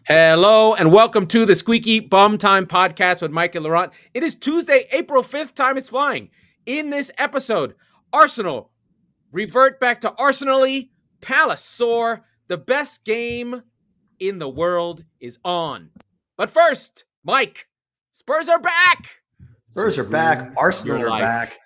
Hello and welcome to the Squeaky Bum Time Podcast with Mike and Laurent. It is Tuesday, April 5th. Time is flying. In this episode, Arsenal revert back to Arsenal-y. Palace soar. The best game in the world is on. But first, Mike, Spurs are back. Spurs are back. Arsenal are back.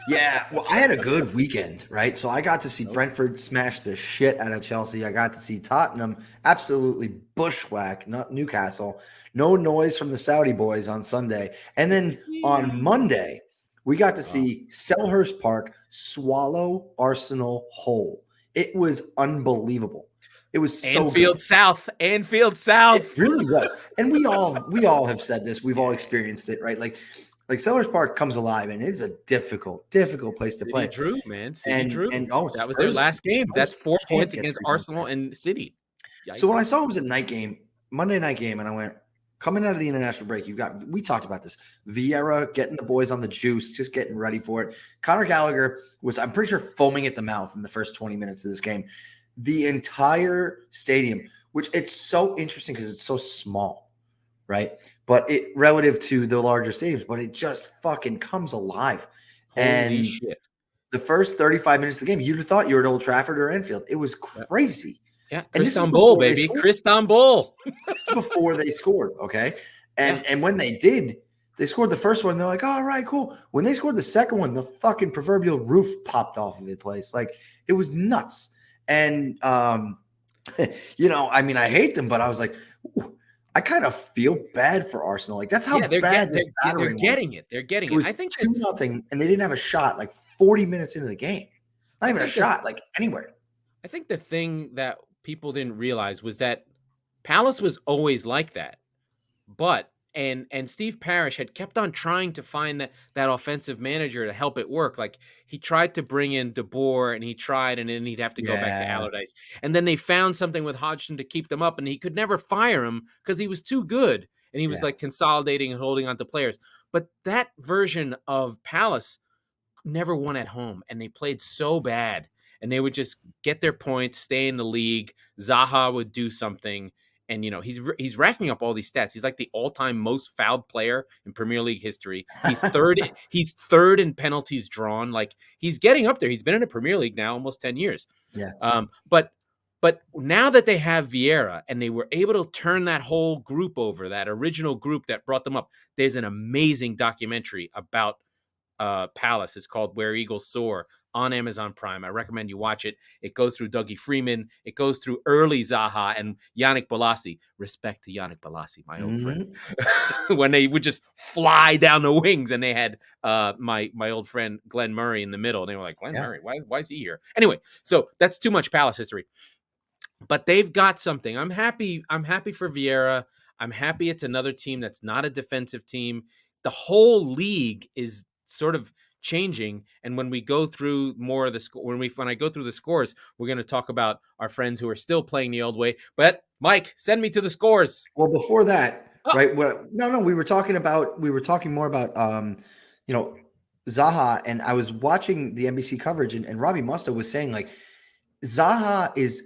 Yeah, well, I had a good weekend, right? So I got to see Brentford smash the shit out of Chelsea. I got to see Tottenham absolutely bushwhack, not Newcastle. No noise from the Saudi boys on Sunday. And then on Monday, we got to see Selhurst Park swallow Arsenal whole. It was unbelievable. It was so Anfield good. South. It really was. And we all have said this. We've all experienced it, right? Like Selhurst Park comes alive, and it's a difficult place to play. Drew, man. Drew. And that was their last game. That's 4 points against Arsenal and City. Yikes. So when I saw it was a Monday night game, and I went, coming out of the international break, we talked about this. Vieira getting the boys on the juice, just getting ready for it. Conor Gallagher was, I'm pretty sure, foaming at the mouth in the first 20 minutes of this game. The entire stadium, which it's so interesting because it's so small, right? But it relative to the larger stadiums, but it just fucking comes alive. Holy shit. The first 35 minutes of the game, you'd have thought you were at Old Trafford or Anfield. It was crazy. Yeah, Istanbul, baby. Istanbul. This is before they scored, okay? And when they did, they scored the first one. They're like, all right, cool. When they scored the second one, the fucking proverbial roof popped off of the place. Like, it was nuts. And, I hate them, but I was like, ooh, I kind of feel bad for Arsenal. Like, that's how bad this battering was. They're getting it. I think 2-0, and they didn't have a shot like 40 minutes into the game. Not even a shot, like anywhere. I think the thing that people didn't realize was that Palace was always like that. But and Steve Parish had kept on trying to find that offensive manager to help it work. Like, he tried to bring in De Boer, and he tried, and then he'd have to go back to Allardyce. And then they found something with Hodgson to keep them up, and he could never fire him because he was too good. And he was like consolidating and holding on to players. But that version of Palace never won at home, and they played so bad. And they would just get their points, stay in the league. Zaha would do something. And, he's racking up all these stats. He's like the all-time most fouled player in Premier League history. He's third. He's third in penalties drawn. Like, he's getting up there. He's been in the Premier League now almost 10 years. Yeah. But now that they have Vieira and they were able to turn that whole group over, that original group that brought them up, there's an amazing documentary about Palace. It's called Where Eagles Soar on Amazon Prime. I recommend you watch it. It goes through Dougie Freeman. It goes through early Zaha and Yannick Bolasie. Respect to Yannick Bolasie, my old friend. When they would just fly down the wings, and they had my old friend Glenn Murray in the middle. And they were like, Glenn Murray, why is he here? Anyway, so that's too much Palace history. But they've got something. I'm happy for Vieira. I'm happy it's another team that's not a defensive team. The whole league is sort of changing, and when we go through more of the when I go through the scores, we're going to talk about our friends who are still playing the old way. But Mike, send me to the scores. Well, before that, right? Well, no, we were talking more about Zaha, and I was watching the NBC coverage, and Robbie Musto was saying, like, Zaha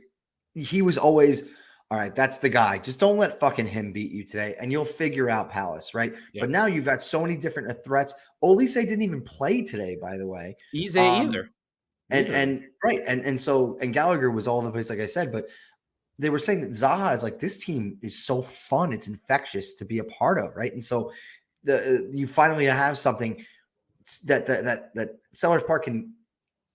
he was always, all right, that's the guy. Just don't let fucking him beat you today, and you'll figure out Palace, right? Yep. But now you've got so many different threats. Olise didn't even play today, by the way. Eze either. And Gallagher was all over the place, like I said. But they were saying that Zaha is like, this team is so fun, it's infectious to be a part of, right? And so you finally have something that Selhurst Park can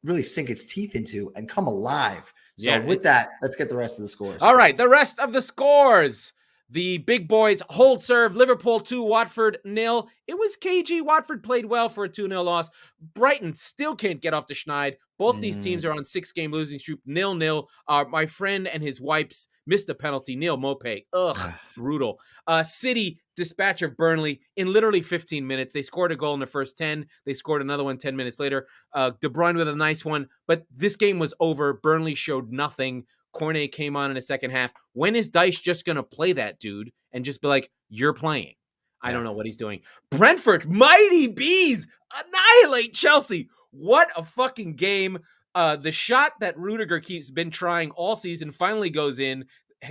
really sink its teeth into and come alive. So with that, let's get the rest of the scores. All right, the rest of the scores. The big boys hold serve. Liverpool 2, Watford 0. It was cagey. Watford played well for a 2-0 loss. Brighton still can't get off the schneid. Both these teams are on 6-game losing streak. 0-0. My friend and his wipes missed a penalty. Neil Mopay. Ugh, brutal. City dispatch of Burnley in literally 15 minutes. They scored a goal in the first 10. They scored another one 10 minutes later. De Bruyne with a nice one. But this game was over. Burnley showed nothing. Cornet came on in the second half. When is Dyche just going to play that dude and just be like, you're playing? I don't know what he's doing. Brentford, mighty bees, annihilate Chelsea. What a fucking game. The shot that Rudiger keeps been trying all season finally goes in.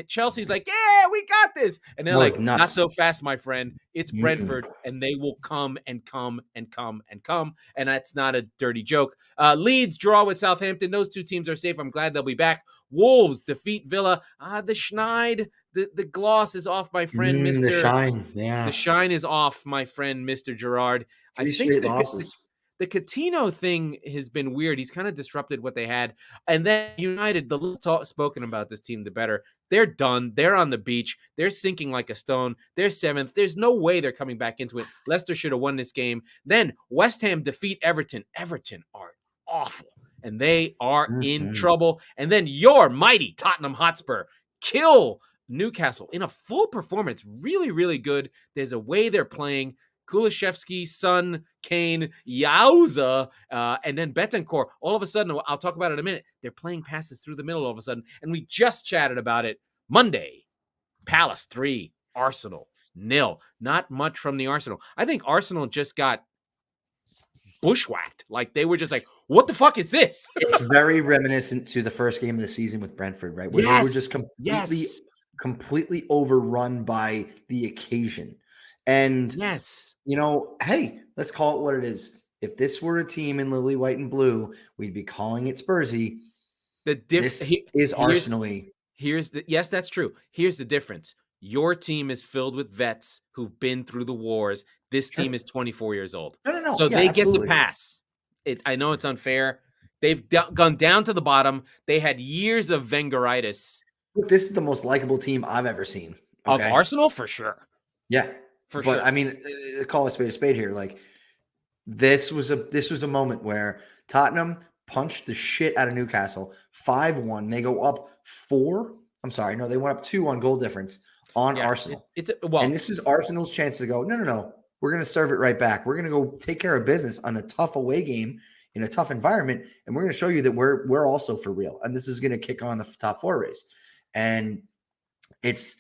Chelsea's like, yeah, we got this. And they're No, like, it's not nuts. so fast, my friend. It's Mm-mm. Brentford, and they will come and come and come and come. And that's not a dirty joke. Leeds draw with Southampton. Those two teams are safe. I'm glad they'll be back. Wolves defeat Villa. The Schneid, the gloss is off, my friend, The Mr. shine. The Yeah. shine is off, my friend, Mr. Gerard. I 3 think straight losses. the Coutinho thing has been weird. He's kind of disrupted what they had. And then United, the little spoken about this team, the better. They're done. They're on the beach. They're sinking like a stone. They're 7th. There's no way they're coming back into it. Leicester should have won this game. Then West Ham defeat Everton. Everton are awful, and they are in Mm-hmm. trouble. And then your mighty Tottenham Hotspur kill Newcastle in a full performance. Really, really good. There's a way they're playing. Kulishevsky, Son, Kane, Yauza, and then Betancourt. All of a sudden, I'll talk about it in a minute. They're playing passes through the middle all of a sudden. And we just chatted about it Monday. Palace 3, Arsenal 0. Not much from the Arsenal. I think Arsenal just got bushwhacked. Like they were just like, what the fuck is this? It's very reminiscent to the first game of the season with Brentford, right? Where they were just completely overrun by the occasion. And hey, let's call it what it is. If this were a team in lily white and blue, we'd be calling it Spursy. This is Arsenal-y. Yes, that's true. Here's the difference. Your team is filled with vets who've been through the wars. This team is 24 years old. No. So they get the pass. I know it's unfair. They've gone down to the bottom. They had years of Wengeritis. Look, this is the most likable team I've ever seen. Okay? Of Arsenal, for sure. Yeah. For sure. I mean, call a spade here. Like this was a moment where Tottenham punched the shit out of Newcastle 5-1. They go up 4. I'm sorry. No, they went up 2 on goal difference on Arsenal. And this is Arsenal's chance to go, no. We're going to serve it right back. We're going to go take care of business on a tough away game in a tough environment. And we're going to show you that we're also for real. And this is going to kick on the top 4 race. And it's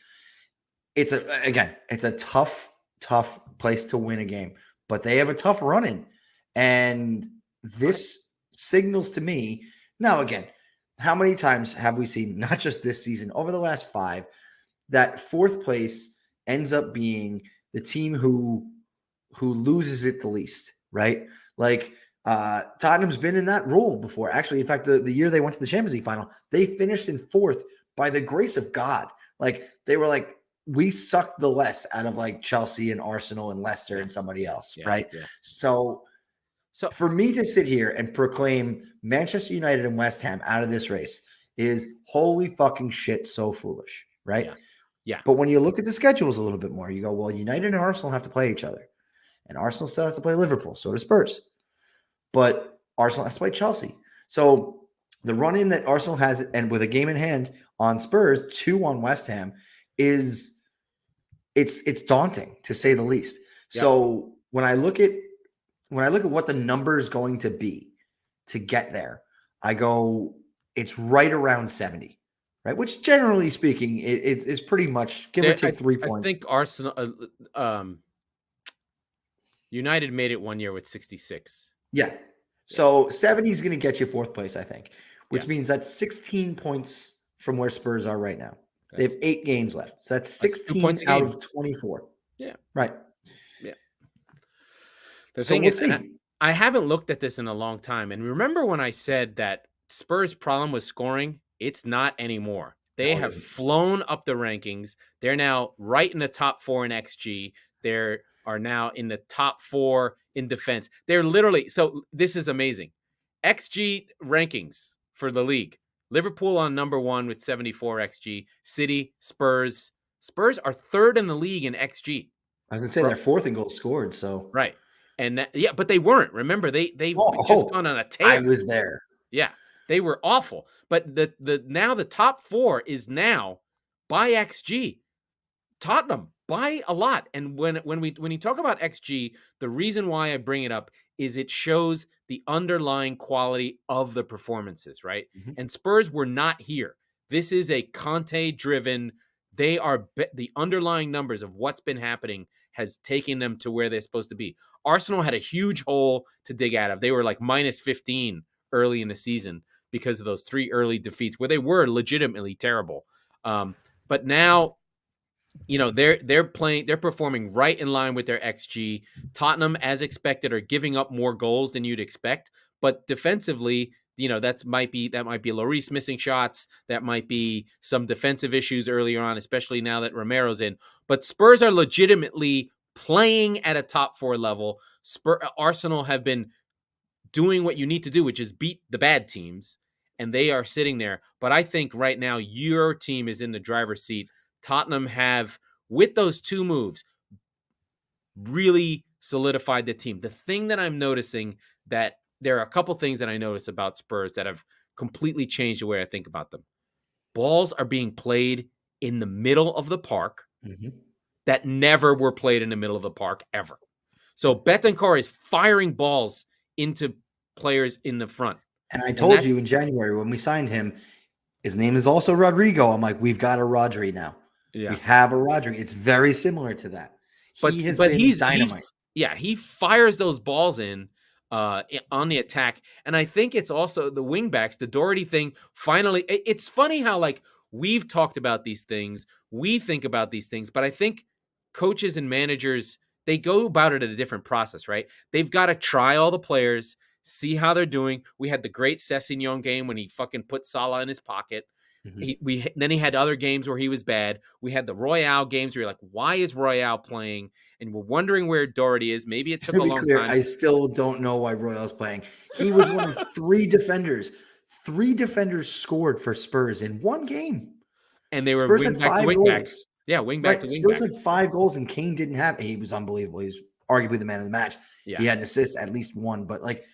a tough place to win a game, but they have a tough run in. And this signals to me now, again, how many times have we seen, not just this season, over the last 5, that 4th place ends up being the team who loses it the least, right? Like Tottenham's been in that role before. Actually, in fact, the year they went to the Champions League final, they finished in 4th by the grace of God. Like they were like, we sucked the less out of like Chelsea and Arsenal and Leicester and somebody else, right? Yeah. So for me to sit here and proclaim Manchester United and West Ham out of this race is holy fucking shit, so foolish, right? Yeah. But when you look at the schedules a little bit more, you go, well, United and Arsenal have to play each other. And Arsenal still has to play Liverpool. So does Spurs. But Arsenal has to play Chelsea. So the run-in that Arsenal has, and with a game in hand on Spurs, 2 on West Ham, is it's daunting to say the least. Yep. So when I look at what the number is going to be to get there, I go, it's right around 70. Right, which generally speaking, it's pretty much give or take 3 points. I think Arsenal, United made it one year with 66. Yeah, so 70 is going to get you 4th place, I think, which means that's 16 points from where Spurs are right now. They have 8 games left, so that's 16 out of 24. Yeah, right. Yeah. The thing is, I haven't looked at this in a long time, and remember when I said that Spurs' problem was scoring? It's not anymore. They have flown up the rankings. They're now right in the top 4 in XG. They are now in the top 4 in defense. They're literally, so this is amazing. XG rankings for the league. Liverpool on number 1 with 74 XG. City, Spurs. Spurs are 3rd in the league in XG. I was going to say they're 4th in goals scored. So right. And but they weren't. Remember, they just gone on a tear. I was there. Yeah. They were awful, but now the top 4 is now by XG. Tottenham by a lot, and when you talk about XG, the reason why I bring it up is it shows the underlying quality of the performances, right? Mm-hmm. And Spurs were not here. This is a Conte-driven. They are the underlying numbers of what's been happening has taken them to where they're supposed to be. Arsenal had a huge hole to dig out of. They were like minus 15 early in the season because of those 3 early defeats where they were legitimately terrible. But now, they're performing right in line with their XG. Tottenham, as expected, are giving up more goals than you'd expect, but defensively, that might be Lloris missing shots, that might be some defensive issues earlier on, especially now that Romero's in. But Spurs are legitimately playing at a top 4 level. Arsenal have been doing what you need to do, which is beat the bad teams, and they are sitting there. But I think right now your team is in the driver's seat. Tottenham have, with those 2 moves, really solidified the team. The thing that I'm noticing, that there are a couple things that I notice about Spurs that have completely changed the way I think about them. Balls are being played in the middle of the park that never were played in the middle of the park ever. So Betancourt is firing balls into players in the front. And I told you in January when we signed him, his name is also Rodrigo. I'm like, we've got a Rodri now. Yeah. We have a Rodri. It's very similar to that. He has been dynamite. He fires those balls in on the attack. And I think it's also the wingbacks, the Doherty thing. Finally, it's funny how, like, we've talked about these things. We think about these things. But I think coaches and managers, they go about it at a different process, right? They've got to try all the players, see how they're doing. We had the great Sessegnon game when he fucking put Salah in his pocket. Then he had other games where he was bad. We had the Royale games where you're like, why is Royale playing? And we're wondering where Doherty is. Maybe it took a long time. I still don't know why Royale's playing. He was one of 3 defenders. 3 defenders scored for Spurs in one game. And they were wing back to wing back. Yeah, wing back to wing back. Spurs had 5 goals and Kane didn't have. He was unbelievable. He was arguably the man of the match. Yeah. He had an assist, at least one. But, like,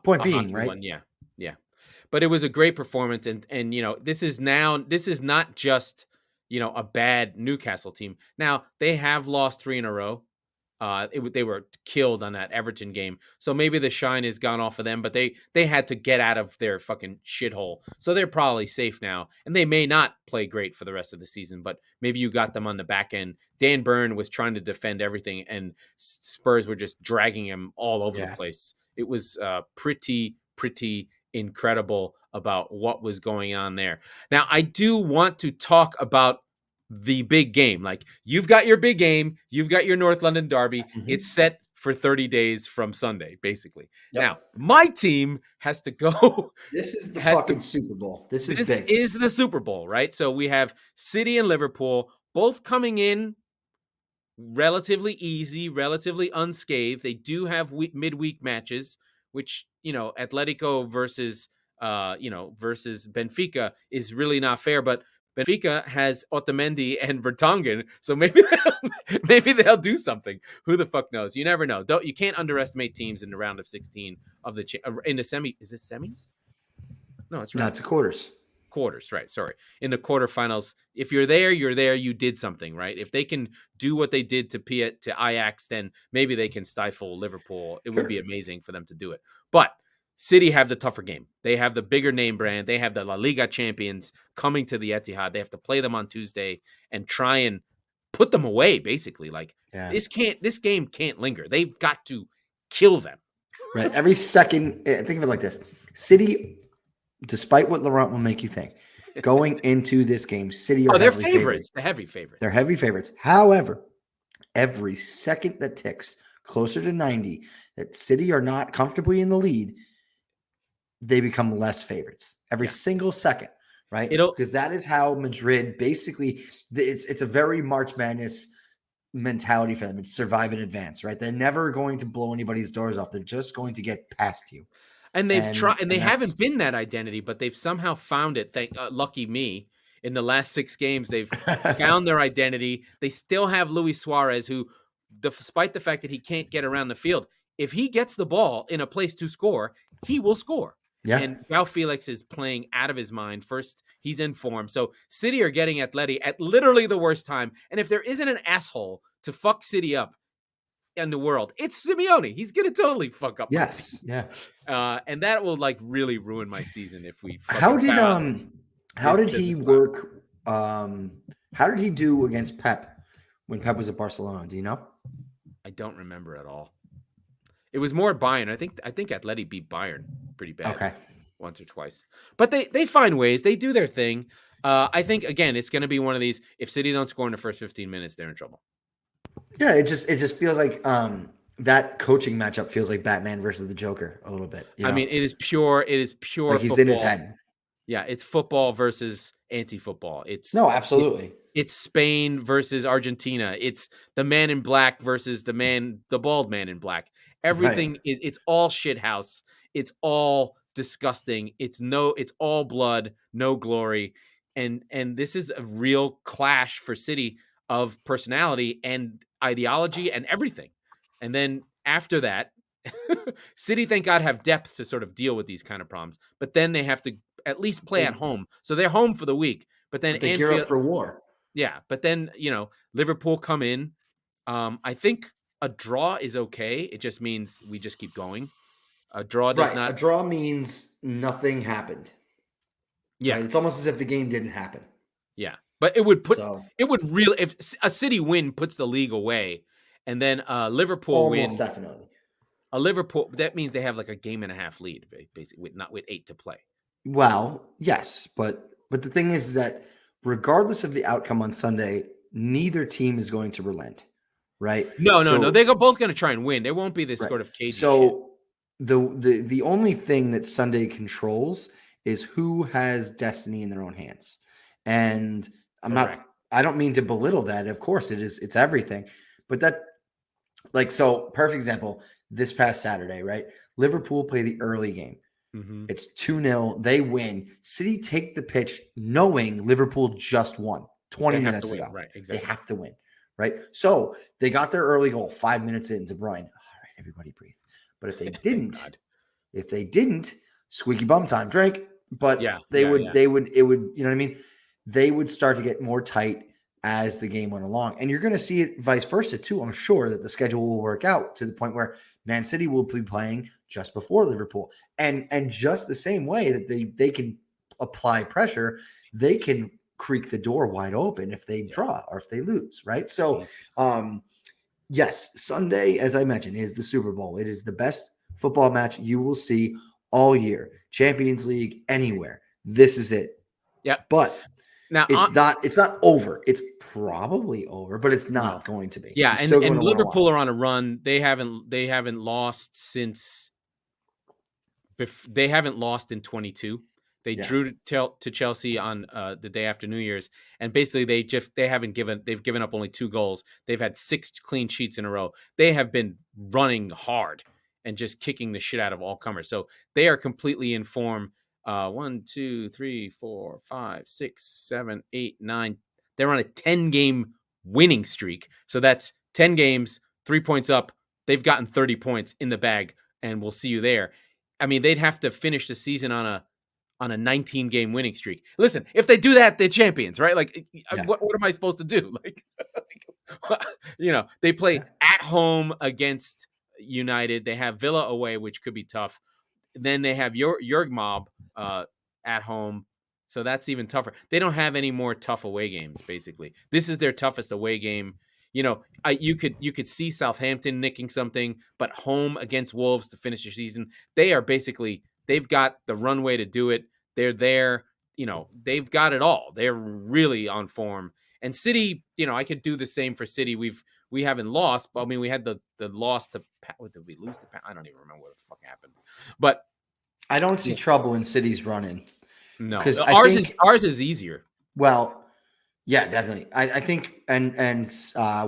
point being, right? Yeah. But it was a great performance, and this is not just a bad Newcastle team. Now they have lost 3 in a row. They were killed on that Everton game, so maybe the shine has gone off of them. But they had to get out of their fucking shithole, so they're probably safe now. And they may not play great for the rest of the season, but maybe you got them on the back end. Dan Burn was trying to defend everything, and Spurs were just dragging him all over the place. It was pretty incredible about what was going on there. Now, I do want to talk about the big game. Like, you've got your big game, you've got your North London derby. It's set for 30 days from Sunday, basically. Now, my team has to go. This is the fucking Super Bowl. This is the Super Bowl, right? So we have City and Liverpool both coming in relatively easy, relatively unscathed. They do have midweek matches, which, Atletico versus Benfica is really not fair, but Benfica has Otamendi and Vertonghen, so maybe they'll do something. Who the fuck knows? You never know. You can't underestimate teams in the round of 16 of the in the semi. Is it semis? No, it's right. No, it's quarters. Quarters, right? Sorry. In the quarterfinals, if you're there, you're there. You did something, right? If they can do what they did to Ajax, then maybe they can stifle Liverpool. It would be amazing for them to do it. But City have the tougher game. They have the bigger name brand. They have the La Liga champions coming to the Etihad. They have to play them on Tuesday and try and put them away, basically. Like, this game can't linger. They've got to kill them. Right. Every second, think of it like this. City, despite what Laurent will make you think, going into this game, City are they're favorites. They're heavy favorites. They're heavy favorites. However, every second that ticks closer to 90, that City are not comfortably in the lead, they become less favorites. Every single second, right? Because that is how Madrid basically, it's a very March Madness mentality for them. It's survive in advance, right? They're never going to blow anybody's doors off. They're just going to get past you. And they've tried, and they haven't been that identity, but they've somehow found it. Lucky me. In the last 6 games, they've found their identity. They still have Luis Suarez, who, despite the fact that he can't get around the field, if he gets the ball in a place to score, he will score. Yeah. And João Felix is playing out of his mind. First, he's in form. So City are getting Atleti at literally the worst time. And if there isn't an asshole to fuck City up in the world, it's Simeone. He's going to totally fuck up. Yes. Yeah. And that will really ruin my season if we. How did he work? How did he do against Pep when Pep was at Barcelona? Do you know? I don't remember at all. It was more Bayern. I think Atleti beat Bayern pretty bad. Okay. Once or twice. But they find ways. They do their thing. I think again, it's going to be one of these. If City don't score in the first 15 minutes, they're in trouble. Yeah, it just feels like that coaching matchup feels like Batman versus the Joker a little bit. I mean, it is pure like he's in his football. head. Yeah, it's football versus anti-football. No, absolutely. It's Spain versus Argentina. It's the man in black versus the bald man in black. Everything it's all shit house. It's all disgusting. It's all blood, no glory. And this is a real clash for City of personality and ideology and everything. And then after that, City, thank God, have depth to sort of deal with these kind of problems. But then they have to at least play at home. So they're home for the week. But then they gear up for war. Yeah, but then, Liverpool come in. I think a draw is okay. It just means we just keep going. A draw does not. A draw means nothing happened. Yeah, right? It's almost as if the game didn't happen. Yeah, but it would really, if a City win puts the league away, and then Liverpool win, definitely. A Liverpool, that means they have like a game and a half lead, basically, not with 8 to play. Well, yes, but the thing is that regardless of the outcome on Sunday, neither team is going to relent, right? No. They're both going to try and win. There won't be this sort of cagey shit. The only thing that Sunday controls is who has destiny in their own hands. And I don't mean to belittle that. Of course it's everything. But perfect example, this past Saturday, right? Liverpool play the early game. Mm-hmm. It's 2-0. They win. City take the pitch knowing Liverpool just won 20 minutes ago. Right, exactly. They have to win, right? So they got their early goal 5 minutes in. De Bruyne. All right, everybody breathe. But if they didn't, squeaky bum time, Drake. But it would, you know what I mean? They would start to get more tight as the game went along. And you're going to see it vice versa too. I'm sure that the schedule will work out to the point where Man City will be playing just before Liverpool. And just the same way that they can apply pressure, they can creak the door wide open if they draw or if they lose, right? So, yes, Sunday, as I mentioned, is the Super Bowl. It is the best football match you will see all year. Champions League, anywhere. This is it. Yeah. But now it's not over. It's probably over, but it's not going to be. Yeah, and Liverpool are on a run. They haven't lost since they haven't lost in 22. They drew to Chelsea on the day after New Year's, and basically they've given up only 2 goals. They've had 6 clean sheets in a row. They have been running hard and just kicking the shit out of all comers. So they are completely in form. 1, 2, 3, 4, 5, 6, 7, 8, 9. They're on a 10-game winning streak. So that's 10 games, 3 points up. They've gotten 30 points in the bag, and we'll see you there. I mean, they'd have to finish the season on a 19-game winning streak. Listen, if they do that, they're champions, right? Like, what am I supposed to do? They play at home against United. They have Villa away, which could be tough. Then they have Jurg Mob at home. So that's even tougher. They don't have any more tough away games, basically. This is their toughest away game. You could see Southampton nicking something, but home against Wolves to finish the season. They've got the runway to do it. They're there. They've got it all. They're really on form. And City, I could do the same for City. We haven't lost, but I mean, we had the loss to what did we lose to? I don't even remember what the fuck happened. But I don't see trouble in City's running. No, ours is easier. Well, yeah, definitely. I think and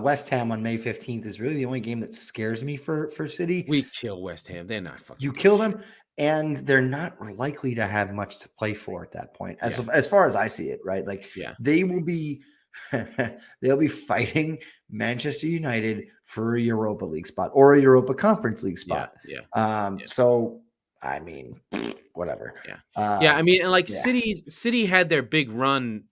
West Ham on May 15th is really the only game that scares me for City. We kill West Ham. They're not fucking. You kill them, and they're not likely to have much to play for at that point. As far as I see it, right? They will be. They'll be fighting Manchester United for a Europa League spot or a Europa Conference League spot. So I mean, whatever. I mean, and City had their big run,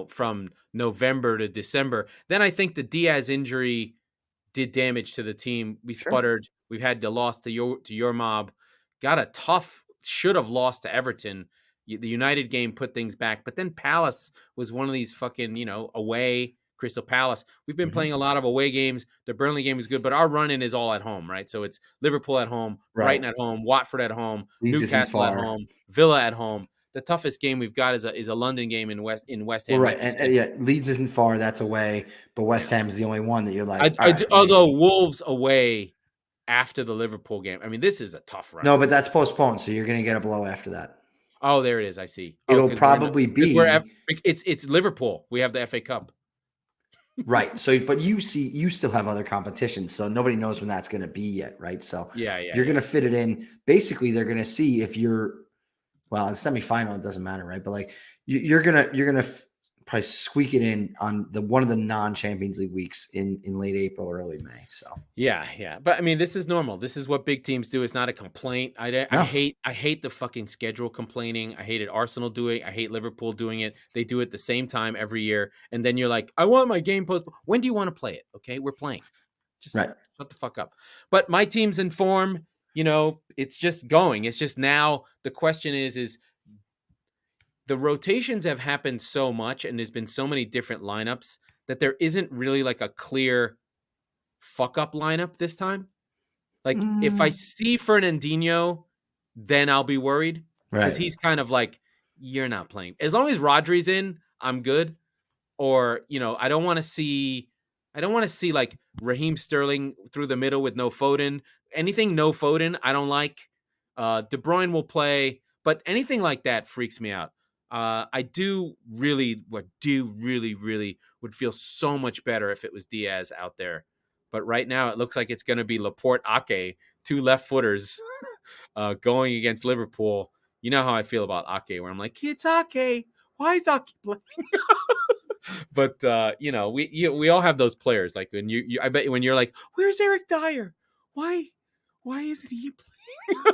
from November to December. Then I think the Diaz injury did damage to the team. We sputtered. We've had the loss to your mob. Got a tough. Should have lost to Everton. The United game put things back, but then Palace was one of these fucking, away. Crystal Palace. We've been playing a lot of away games. The Burnley game is good, but our run-in is all at home, right? So it's Liverpool at home, Brighton at home, Watford at home, Newcastle at home, Villa at home. the toughest game we've got is a London game in West Well, Ham right, United. yeah, Leeds isn't far. That's away, but West Ham is the only one that you're like. Although Wolves away after the Liverpool game. I mean, this is a tough run. No, but that's postponed, so you're going to get a blow after that. Oh, there it is. I see. It'll probably be it's Liverpool. We have the FA Cup. Right. So, but you still have other competitions, so nobody knows when that's going to be yet, right? So, you're going to fit it in. Basically, they're going to see if you're, well, in the semifinal, it doesn't matter, right? But like you're gonna probably squeak it in on one of the non-Champions League weeks in late April, early May. So yeah. But I mean, this is normal. This is what big teams do. It's not a complaint. I hate the fucking schedule complaining. I hated Arsenal doing it. I hate Liverpool doing it. They do it the same time every year, and then you're like, I want my game postponed. When do you want to play it? Okay, we're playing. Just shut the fuck up. But my team's in form. You know, it's just going. It's just now the question is the rotations have happened so much and there's been so many different lineups that there isn't really like a clear fuck up lineup this time. Like if I see Fernandinho, then I'll be worried because he's kind of like, you're not playing. As long as Rodri's in, I'm good. Or, you know, I don't want to see like Raheem Sterling through the middle with no Foden. Anything no Foden, I don't like. De Bruyne will play, but anything like that freaks me out. I do really would feel so much better if it was Diaz out there. But right now it looks like it's going to be Laporte, Ake, two left footers going against Liverpool. You know how I feel about Ake, where I'm like, it's Ake. Why is Ake playing? But you know, we all have those players. Like when you I bet when you're like, where's Eric Dyer? Why isn't he playing?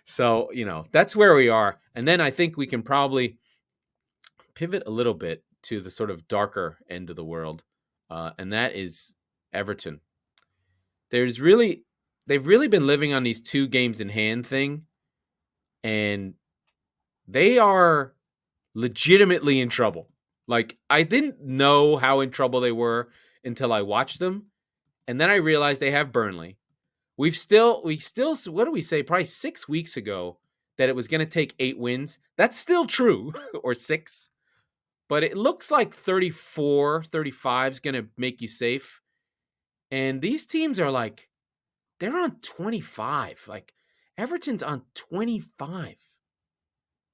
So, you know, that's where we are. And then I think we can probably pivot a little bit to the sort of darker end of the world. And that is Everton. They've really been living on these 2 games in hand thing. And they are legitimately in trouble. Like, I didn't know how in trouble they were until I watched them. And then I realized they have Burnley. We still, what do we say? Probably 6 weeks ago that it was going to take 8 wins. That's still true, or 6. But it looks like 34, 35 is going to make you safe. And these teams are like, they're on 25. Like, Everton's on 25.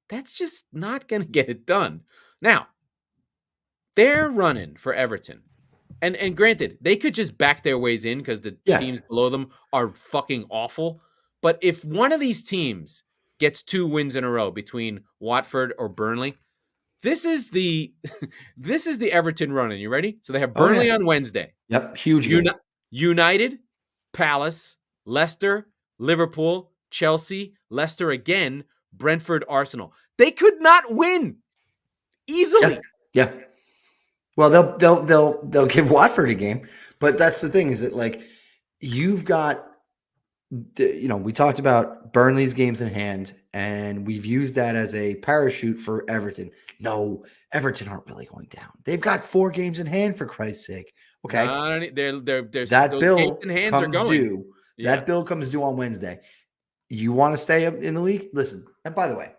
That's just not going to get it done. Now, they're running for Everton. And granted, they could just back their ways in because the teams below them are fucking awful. But if one of these teams gets 2 wins in a row between Watford or Burnley, this is the Everton run. And you ready? So they have Burnley on Wednesday. Yep, huge game. United, Palace, Leicester, Liverpool, Chelsea, Leicester again, Brentford, Arsenal. They could not win easily. Yeah. Well, they'll give Watford a game, but that's the thing is that like you've got, we talked about Burnley's games in hand, and we've used that as a parachute for Everton. No, Everton aren't really going down. They've got 4 games in hand, for Christ's sake. Okay, that bill comes due. Yeah. That bill comes due on Wednesday. You want to stay in the league? Listen, and by the way,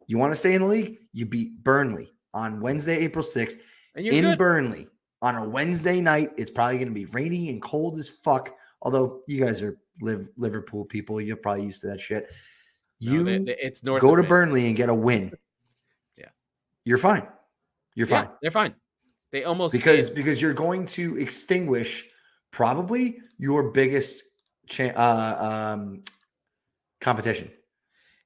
you want to stay in the league? You beat Burnley on Wednesday, April 6th. In Burnley on a Wednesday night. It's probably going to be rainy and cold as fuck. Although you guys are Liverpool people, you're probably used to that shit. It's north go to Burnley and get a win. Yeah, you're fine. You're fine. They're fine. They almost because you're going to extinguish probably your biggest competition.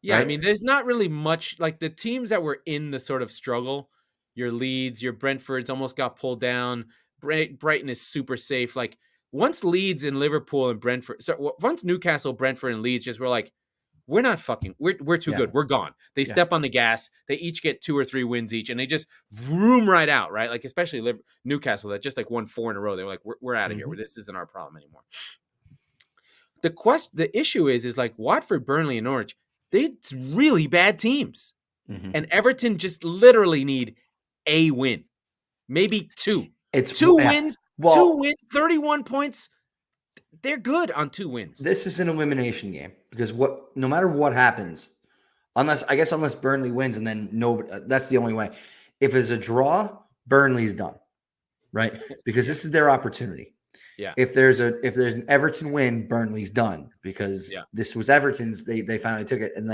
Yeah, right? I mean, there's not really much like the teams that were in the sort of struggle. Your Leeds, your Brentfords almost got pulled down. Brighton is super safe. Like once Leeds and Liverpool and Brentford, so once Newcastle, Brentford, and Leeds just were like, we're not fucking, we're too good. We're gone. They step on the gas. They each get 2 or 3 wins each, and they just vroom right out, right? Like especially Newcastle that just like won 4 in a row. They were like, we're out of here. This isn't our problem anymore. The issue is like Watford, Burnley, and Norwich. They're really bad teams, and Everton just literally need a win, maybe 2. It's 2 wins. Well, 2 wins, 31 points. They're good on 2 wins. This is an elimination game because no matter what happens, Unless Burnley wins, and then that's the only way. If it's a draw, Burnley's done, right? Because this is their opportunity. Yeah. If there's an Everton win, Burnley's done because this was Everton's. They finally took it, and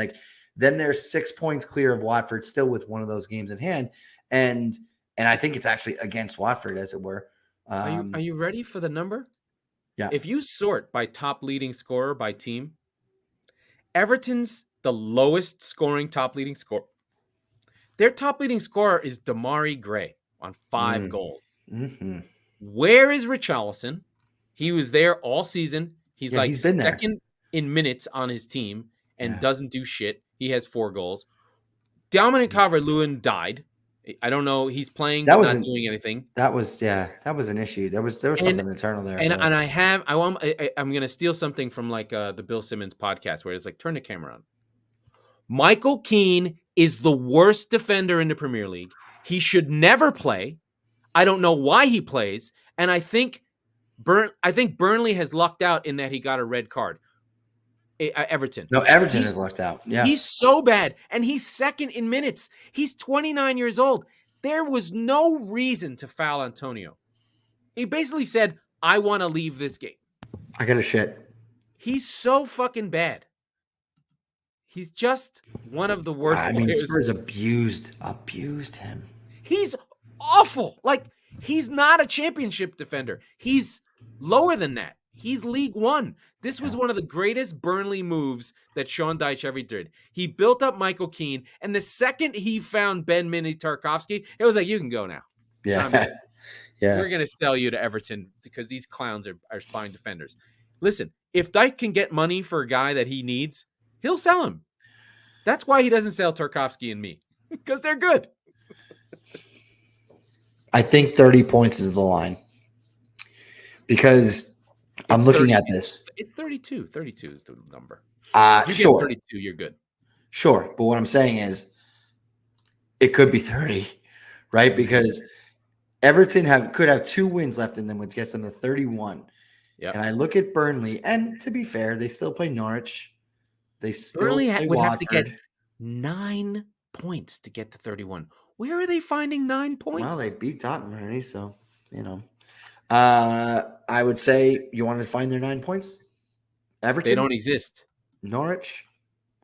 then they're 6 points clear of Watford, still with one of those games in hand, and I think it's actually against Watford, as it were. Are you ready for the number? Yeah. If you sort by top leading scorer by team, Everton's the lowest scoring top leading scorer. Their top leading scorer is Damari Gray on 5 goals. Mm-hmm. Where is Richarlison? He was there all season. He's he's been second in minutes on his team and doesn't do shit. He has 4 goals. Dominic Calvert-Lewin died. I don't know. He's playing, but not doing anything. That was an issue. There was something internal there. And I'm gonna steal something from the Bill Simmons podcast where it's turn the camera on. Michael Keane is the worst defender in the Premier League. He should never play. I don't know why he plays, and I think Burnley has lucked out in that he got a red card. Everton. No, Everton has lucked out. Yeah. He's so bad, and he's second in minutes. He's 29 years old. There was no reason to foul Antonio. He basically said, I want to leave this game. I got a shit. He's so fucking bad. He's just one of the worst players. Spurs abused him. He's awful. He's not a championship defender. He's lower than that. He's League One. This was one of the greatest Burnley moves that Sean Dyche ever did. He built up Michael Keane, and the second he found Ben Tarkowski, it was you can go now. Yeah. We're going to sell you to Everton because these clowns are spine defenders. Listen, if Dyche can get money for a guy that he needs, he'll sell him. That's why he doesn't sell Tarkowski and me, because they're good. I think 30 points is the line because I'm looking at this. It's 32. 32 is the number. If you get 32, you're good. Sure. But what I'm saying is it could be 30, right? Because Everton could have 2 wins left in them, which gets them to 31. Yeah. And I look at Burnley, and to be fair, they still play Norwich. Burnley would have to get 9 points to get to 31. Where are they finding 9 points? Well, they beat Tottenham already, so, I would say you want to find their 9 points? Everton? They don't exist. Norwich,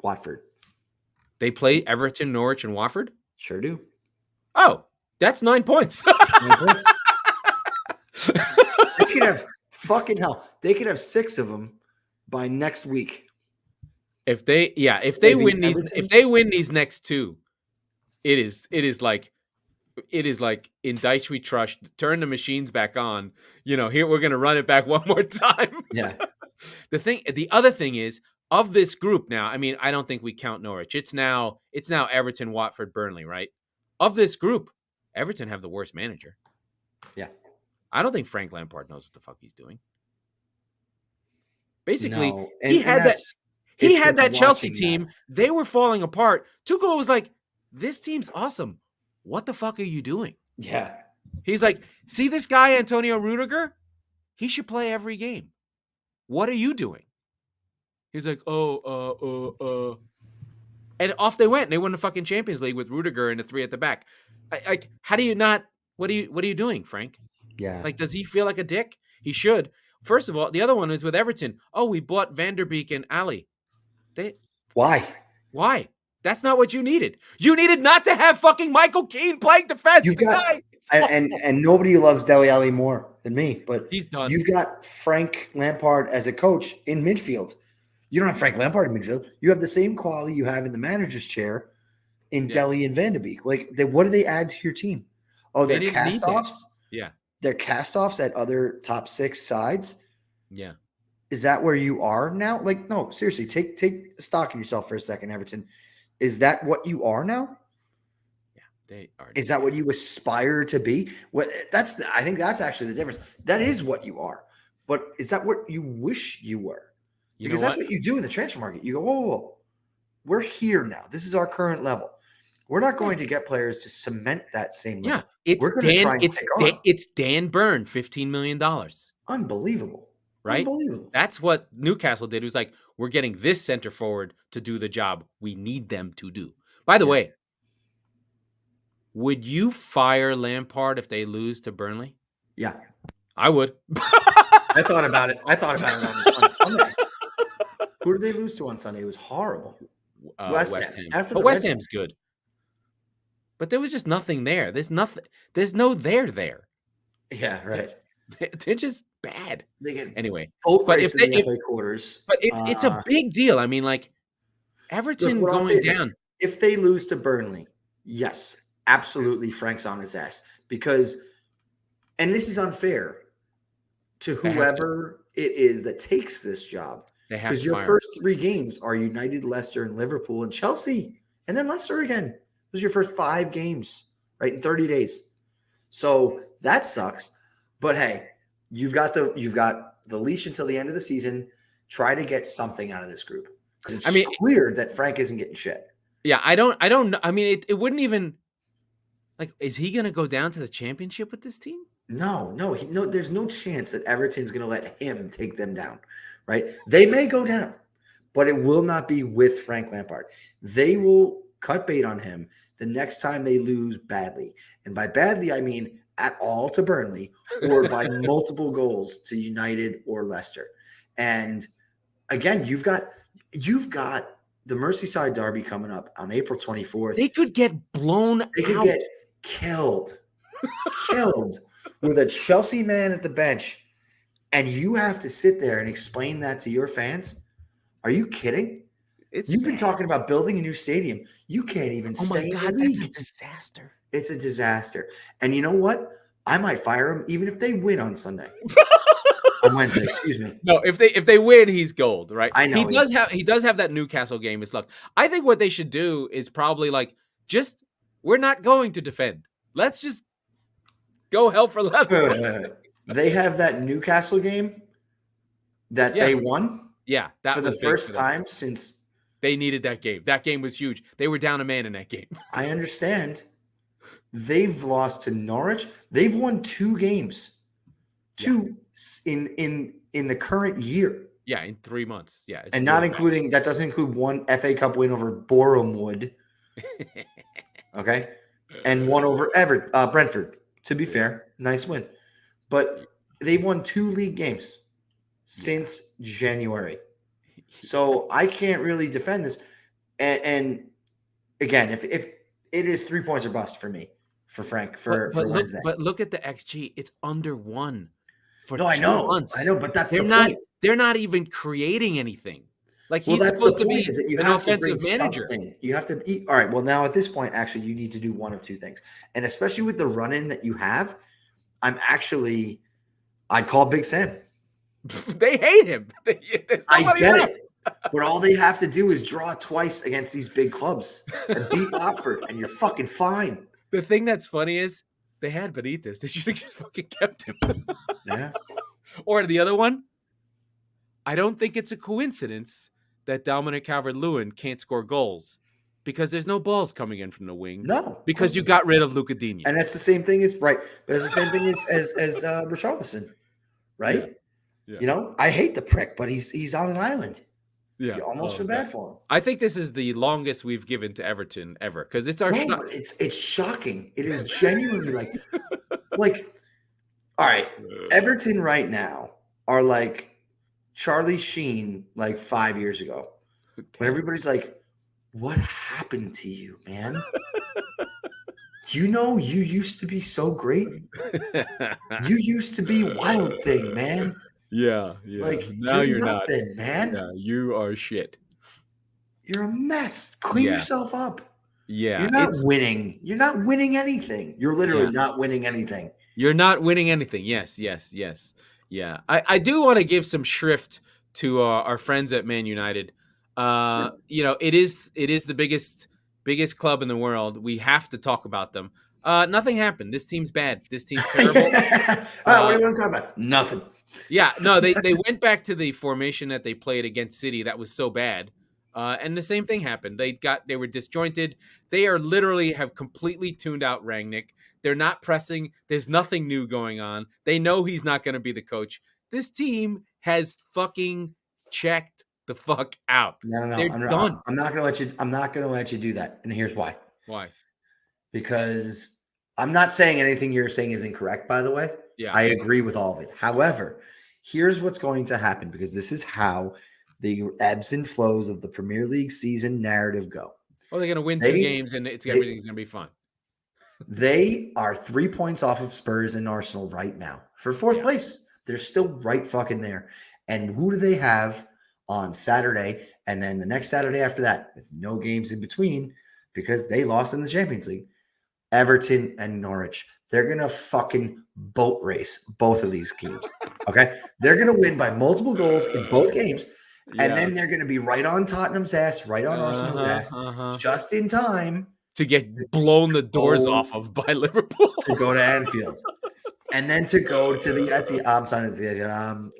Watford. They play Everton, Norwich, and Watford? Sure do. Oh, that's 9 points. 9 points. They could have They could have 6 of them by next week. If they win these next 2, it is like in Dyche we trust. Turn the machines back on. Here we're gonna run it back one more time. Yeah. The other thing is of this group now. I mean, I don't think we count Norwich. It's now Everton, Watford, Burnley, right? Of this group, Everton have the worst manager. Yeah. I don't think Frank Lampard knows what the fuck he's doing. Basically, No. He had that Chelsea team. They were falling apart. Tuchel was like, this team's awesome. What the fuck are you doing? Yeah. He's like, see this guy, Antonio Rudiger? He should play every game. What are you doing? He's like, and off they went. And they won the fucking Champions League with Rudiger and the 3 at the back. How do you not? What are you doing, Frank? Yeah. Does he feel like a dick? He should. First of all, the other one is with Everton. Oh, we bought Van der Beek and Ali. Why? That's not what you needed. You needed not to have fucking Michael Keane playing defense. And nobody loves Dele Alli more than me, but he's done. You've got Frank Lampard as a coach in midfield. You don't have Frank Lampard in midfield. You have the same quality you have in the manager's chair in Dele and Van de Beek. What do they add to your team? Oh, they're cast-offs? Yeah. They're cast-offs at other top 6 sides? Yeah. Is that where you are now? No, seriously, take stock in yourself for a second, Everton. Is that what you are now? Yeah, they are. Is that what you aspire to be? I think that's actually the difference. That is what you are. But is that what you wish you were? Because that's what you do in the transfer market. You go, whoa, we're here now. This is our current level. We're not going to get players to cement that same level. Yeah, it's Dan Burn, $15 million. Unbelievable. right? Unbelievable. That's what Newcastle did. It was like, we're getting this center forward to do the job we need them to do. By the way, would you fire Lampard if they lose to Burnley? Yeah. I would. I thought about it. On Sunday. Who did they lose to on Sunday? It was horrible. West Ham. After But West Ham's good. But there was just nothing there. There's nothing. There's no there. Yeah, right. They're just bad. They get Anyway. but if the FA quarters. But it's a big deal. I mean, like, Everton going down. If they lose to Burnley, yes, absolutely, Frank's on his ass. Because, and this is unfair to whoever it is that takes this job. Because your first 3 games are United, Leicester, and Liverpool, and Chelsea, and then Leicester again. Those are your first 5 games, right, in 30 days. So that sucks. But hey, you've got the leash until the end of the season. Try to get something out of this group. Because it's clear that Frank isn't getting shit. Yeah, I don't know. I mean, it wouldn't even, like, is he going to go down to the championship with this team? No. There's no chance that Everton's going to let him take them down, right? They may go down, but it will not be with Frank Lampard. They will cut bait on him the next time they lose badly. And by badly, I mean at all to Burnley or by multiple goals to United or Leicester. And again, you've got the Merseyside derby coming up on April 24th. They could get blown out. They could get killed with a Chelsea man at the bench. And you have to sit there and explain that to your fans? Are you kidding? You've been talking about building a new stadium. You can't even stay in the league. That's a disaster. It's a disaster. And you know what? I might fire him even if they win on Sunday. On Wednesday, excuse me. No, if they win, he's gold, right? I know he does have that Newcastle game. It's luck. I think what they should do is probably like, just, we're not going to defend. Let's just go hell for leather. They have that Newcastle game that they won. Yeah, that for was the first time since they needed that game. That game was huge. They were down a man in that game. I understand. They've lost to Norwich. They've won 2 games. In the current year. Yeah, in 3 months. Yeah. And not including that doesn't include 1 FA Cup win over Bournemouth. Okay. And 1 over Brentford. To be fair, nice win. But they've won 2 league games since January. So I can't really defend this. And again, if it is 3 points or bust for me, for Frank, for Wednesday. But look at the XG. It's under 1 for I know, but that's the point. They're not even creating anything. Like, he's supposed to be an offensive manager. You have to eat. All right. Well, now at this point, actually, you need to do one of 2 things. And especially with the run-in that you have, I'd call Big Sam. They hate him. I get it. But all they have to do is draw twice against these big clubs and beat Watford, and you're fucking fine. The thing that's funny is they had Benitez. They should have just fucking kept him. Yeah. Or the other one, I don't think it's a coincidence that Dominic Calvert-Lewin can't score goals because there's no balls coming in from the wing. No. Because you got rid of Luka Digne. And that's the same thing as Richarlison, right? Yeah. You know, I hate the prick, but he's on an island. Yeah, you almost feel bad for him. I think this is the longest we've given to Everton ever because it's our. But it's shocking. It is genuinely like, all right, Everton right now are like Charlie Sheen like 5 years ago, when everybody's like, "What happened to you, man? You know, you used to be so great. You used to be Wild Thing, man." Yeah. Like, now you're nothing, not, man. Yeah, you are shit. You're a mess. Clean yourself up. Yeah, you're not winning. You're not winning anything. You're literally not winning anything. You're not winning anything. Yes. Yeah, I do want to give some shrift to our friends at Man United. Sure. You know, it is the biggest club in the world. We have to talk about them. Nothing happened. This team's bad. This team's terrible. What do you want to talk about? Nothing. Yeah, no, they went back to the formation that they played against City. That was so bad. And the same thing happened. They were disjointed. They are literally have completely tuned out Rangnick. They're not pressing. There's nothing new going on. They know he's not going to be the coach. This team has fucking checked the fuck out. No. They're done. I'm not gonna let you. I'm not gonna let you do that. And here's why. Why? Because I'm not saying anything you're saying is incorrect. By the way, Yeah. I agree with all of it. However, here's what's going to happen, because this is how the ebbs and flows of the Premier League season narrative go. Well, they're going to win 2 games and everything's going to be fine. They are 3 points off of Spurs and Arsenal right now for fourth place. They're still right fucking there. And who do they have on Saturday? And then the next Saturday after that, with no games in between, because they lost in the Champions League, Everton and Norwich. They're going to fucking boat race both of these games. Okay. They're going to win by multiple goals in both games. And then they're going to be right on Tottenham's ass, right on Arsenal's ass, just in time to get blown the doors off of by Liverpool. To go to Anfield. And then to go to the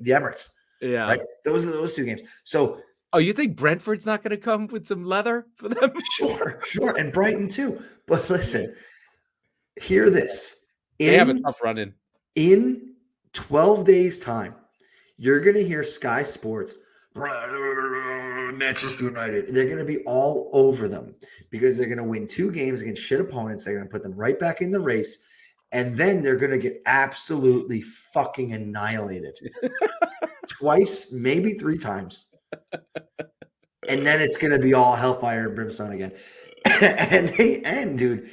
Emirates. Yeah. Right? Those are those 2 games. So you think Brentford's not going to come with some leather for them? Sure. And Brighton too. But listen, hear this. They have a tough run in. In 12 days' time, you're going to hear Sky Sports, Manchester United. They're going to be all over them because they're going to win 2 games against shit opponents. They're going to put them right back in the race. And then they're going to get absolutely fucking annihilated. Twice, maybe 3 times. And then it's going to be all hellfire and brimstone again. And they end, dude.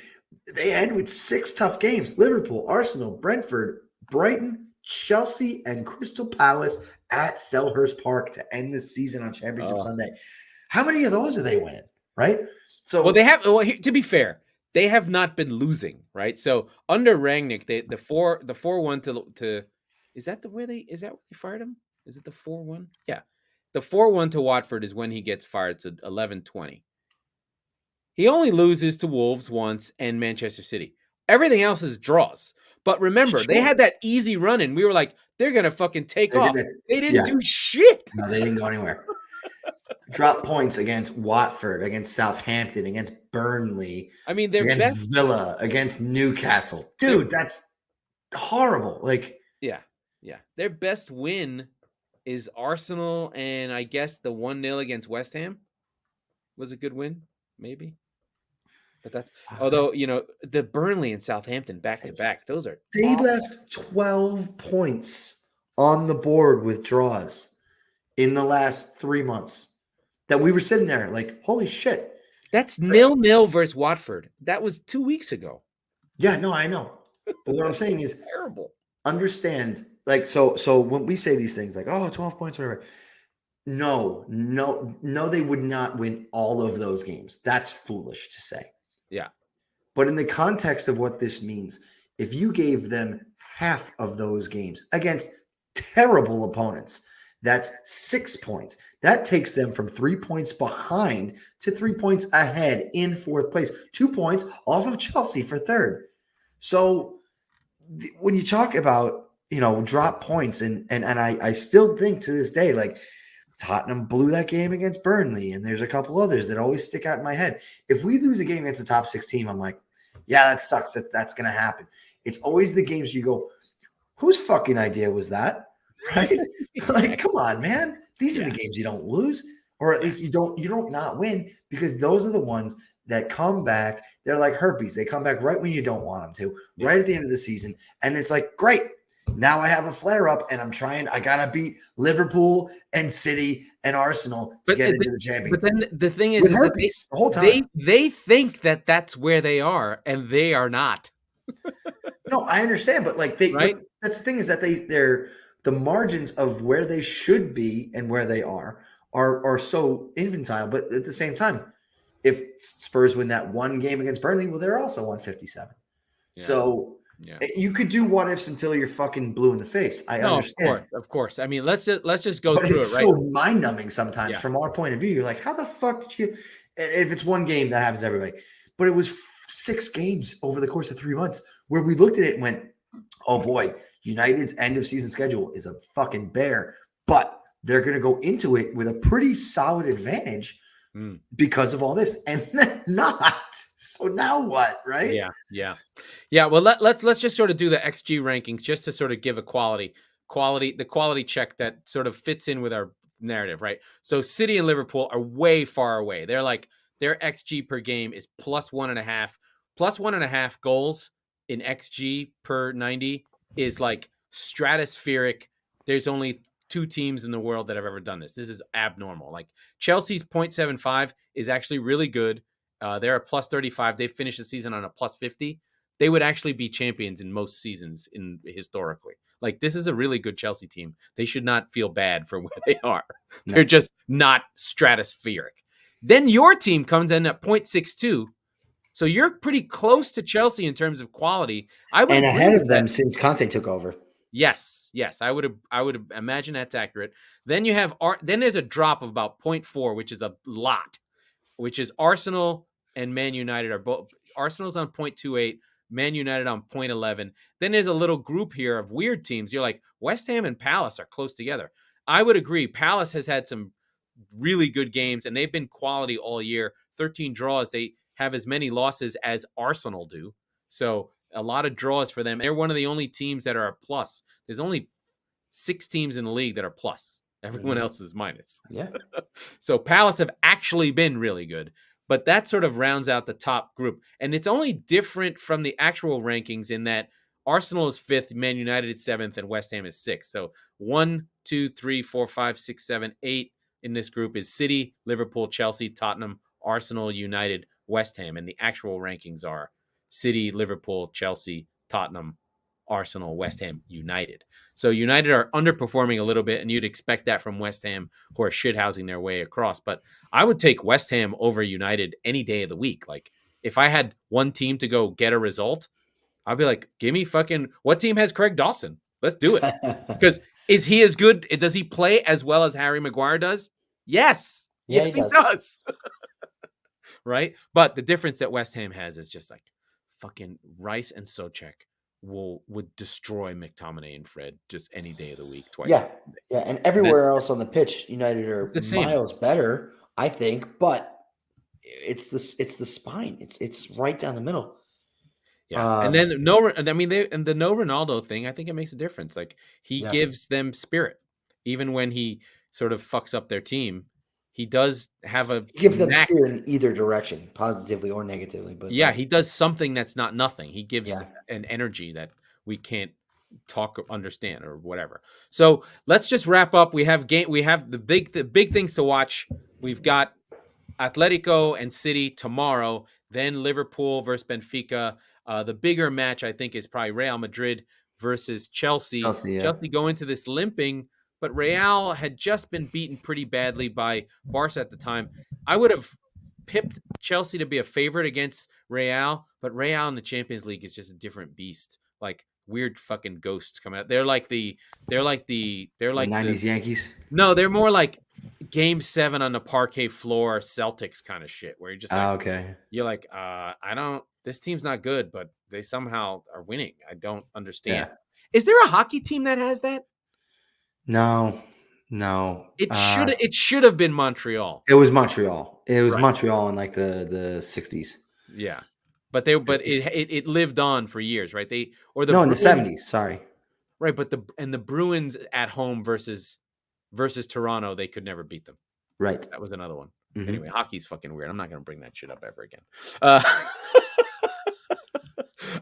They end with 6 tough games. Liverpool, Arsenal, Brentford, Brighton, Chelsea, and Crystal Palace at Selhurst Park to end the season on Championship Sunday. How many of those are they winning, right? So, well, they have. Well, to be fair, they have not been losing, right? So under Rangnick, the 4-1 to is that where they fired him? Is it the 4-1? Yeah, the 4-1 to Watford is when he gets fired to 11-20. He only loses to Wolves once and Manchester City. Everything else is draws. But remember, they had that easy run and we were like, they're going to fucking take off. They didn't do shit. No, they didn't go anywhere. Drop points against Watford, against Southampton, against Burnley. I mean, they're against Villa, against Newcastle. Dude, that's horrible. Yeah. Their best win is Arsenal, and I guess the 1-0 against West Ham was a good win, maybe. But that's although the Burnley and Southampton back to back. Those are they left 12 points on the board with draws in the last 3 months. That we were sitting there like, holy shit. That's 0-0 versus Watford. That was 2 weeks ago. Yeah, no, I know. But what I'm saying is terrible. Understand, so when we say these things like, 12 points, whatever. No, they would not win all of those games. That's foolish to say. Yeah. But in the context of what this means, if you gave them half of those games against terrible opponents, that's 6 points. That takes them from 3 points behind to 3 points ahead in 4th place. 2 points off of Chelsea for 3rd. So when you talk about, drop points, and I still think to this day, like Tottenham blew that game against Burnley, and there's a couple others that always stick out in my head. If we lose a game against the top 6 team, I'm like, yeah, that sucks. That's going to happen. It's always the games you go, whose fucking idea was that? Right? Like, come on, man. These are the games you don't lose, or at least you don't not win, because those are the ones that come back. They're like herpes. They come back right when you don't want them to, right at the end of the season. And it's like, great. Now I have a flare up and I got to beat Liverpool and City and Arsenal to get into the Champions League. But then the thing is herpes, the whole time. They think that that's where they are, and they are not. No, I understand. But but that's the thing, is that they're the margins of where they should be and where they are so infantile. But at the same time, if Spurs win that one game against Burnley, well, they're also 157. Yeah. So you could do what ifs until you're fucking blue in the face. I understand. Of course. I mean, let's just go through it. It's so mind numbing sometimes from our point of view. You're like, how the fuck did you? If it's one game, that happens to everybody. But it was 6 games over the course of 3 months where we looked at it and went, oh boy, United's end of season schedule is a fucking bear, but they're going to go into it with a pretty solid advantage because of all this, and then not. So now what, right? Yeah. Well, let's just sort of do the XG rankings just to sort of give a quality. quality check that sort of fits in with our narrative, right? So City and Liverpool are way far away. They're like their XG per game is plus 1.5. Plus 1.5 goals in XG per 90 is like stratospheric. There's only 2 teams in the world that have ever done this. This is abnormal. Like Chelsea's 0.75 is actually really good. They're a plus 35. They finished the season on a plus 50. They would actually be champions in most seasons historically. Like this is a really good Chelsea team. They should not feel bad for where they are. No. They're just not stratospheric. Then your team comes in at 0.62. So you're pretty close to Chelsea in terms of quality. I would ahead of them since Conte took over. Yes, I would imagine that's accurate. Then you have then there's a drop of about 0.4, which is a lot, which is Arsenal and Man United are both. Arsenal's on 0.28, Man United on 0.11. Then there's a little group here of weird teams. You're like West Ham and Palace are close together. I would agree. Palace has had some really good games, and they've been quality all year. 13 draws. They have as many losses as Arsenal do. So a lot of draws for them. They're one of the only teams that are a plus. There's only 6 teams in the league that are plus. Everyone else is minus. Yeah. So Palace have actually been really good. But that sort of rounds out the top group. And it's only different from the actual rankings in that Arsenal is 5th, Man United is 7th, and West Ham is 6th. So 1, 2, 3, 4, 5, 6, 7, 8 in this group is City, Liverpool, Chelsea, Tottenham, Arsenal, United, West Ham. And the actual rankings are City, Liverpool, Chelsea, Tottenham, Arsenal, West Ham, United. So United are underperforming a little bit, and you'd expect that from West Ham, who are shithousing their way across. But I would take West Ham over United any day of the week. Like, if I had one team to go get a result, I'd be like, give me fucking, what team has Craig Dawson? Let's do it. Because is he as good? Does he play as well as Harry Maguire does? Yes. Yeah, yes, he does. Right? But the difference that West Ham has is just like fucking Rice and Souček would destroy McTominay and Fred just any day of the week, twice. Yeah, and everywhere else on the pitch, United are miles better, I think. But it's the spine. It's right down the middle. Yeah, and then the no Ronaldo thing, I think it makes a difference. Like he gives them spirit, even when he sort of fucks up their team. He does have he gives them spirit in either direction, positively or negatively. But yeah, he does something that's not nothing. He gives an energy that we can't talk or understand or whatever. So let's just wrap up. We have the big things to watch. We've got Atletico and City tomorrow, then Liverpool versus Benfica. The bigger match, I think, is probably Real Madrid versus Chelsea. Chelsea go into this limping, but Real had just been beaten pretty badly by Barca at the time. I would have pipped Chelsea to be a favorite against Real, but Real in the Champions League is just a different beast. Like weird fucking ghosts coming out. They're like the 90s Yankees. No, they're more like Game 7 on the parquet floor Celtics kind of shit, where you're just like, okay. You're like, this team's not good, but they somehow are winning. I don't understand. Yeah. Is there a hockey team that has that? No. It should have been Montreal. It was Montreal. It was Montreal in like the 60s. Yeah. But it lived on for years, right? In the 70s, sorry. Right, but the Bruins at home versus Toronto, they could never beat them. Right. That was another one. Mm-hmm. Anyway, hockey's fucking weird. I'm not going to bring that shit up ever again.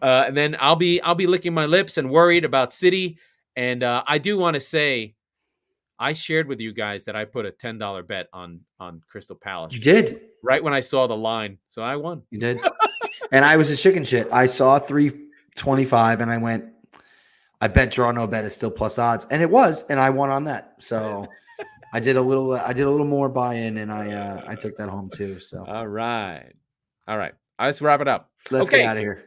And then I'll be licking my lips and worried about City. And I do want to say, I shared with you guys that I put a $10 bet on Crystal Palace. You did? Right when I saw the line. So I won. You did? And I was a chicken shit. I saw 325 and I went, I bet draw no bet is still plus odds. And it was, and I won on that. So I did a little more buy-in, and I took that home too. So all right. Let's wrap it up. Let's get out of here.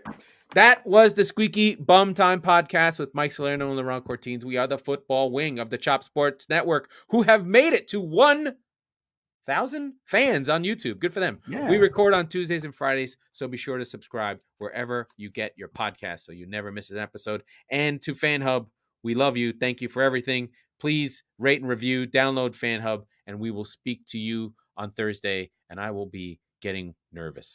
That was the Squeaky Bum Time Podcast with Mike Salerno and Laurent Cortines. We are the football wing of the Chop Sports Network, who have made it to 1,000 fans on YouTube. Good for them. Yeah. We record on Tuesdays and Fridays, so be sure to subscribe wherever you get your podcast so you never miss an episode. And to FanHub, we love you. Thank you for everything. Please rate and review, download FanHub, and we will speak to you on Thursday, and I will be getting nervous.